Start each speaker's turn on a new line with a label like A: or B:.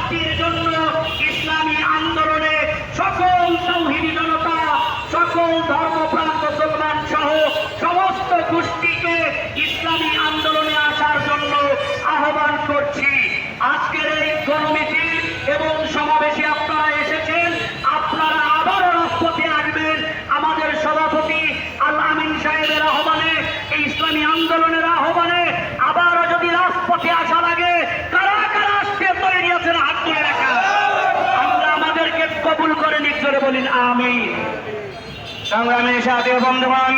A: রাষ্ট্রের জন্য ইসলামী আন্দোলনে সকল তৌহিদি জনতা, সকল ধর্মপ্রাণ মুসলমান সহ সমস্ত গোষ্ঠীকে ইসলামী আন্দোলনে আসার জন্য আহ্বান করছি। আজকের এই গণমিছিল এবং সমাবেশে আপনারা এসেছেন, আপনারা আবারও রাজপথে আসবেন আমাদের সভাপতি আল আমিন সাহেবের আহ্বানে, এই ইসলামী আন্দোলনের আহ্বানে। আবারও যদি রাজপথে আসা লাগে, কারা কারা আসতে তৈরি আছেন হাত তুলে রাখা। আমরা আমাদেরকে কবুল করে নিক, জোরে বলিন আমিন।
B: সংগ্রামী সাথী বন্ধুগণ,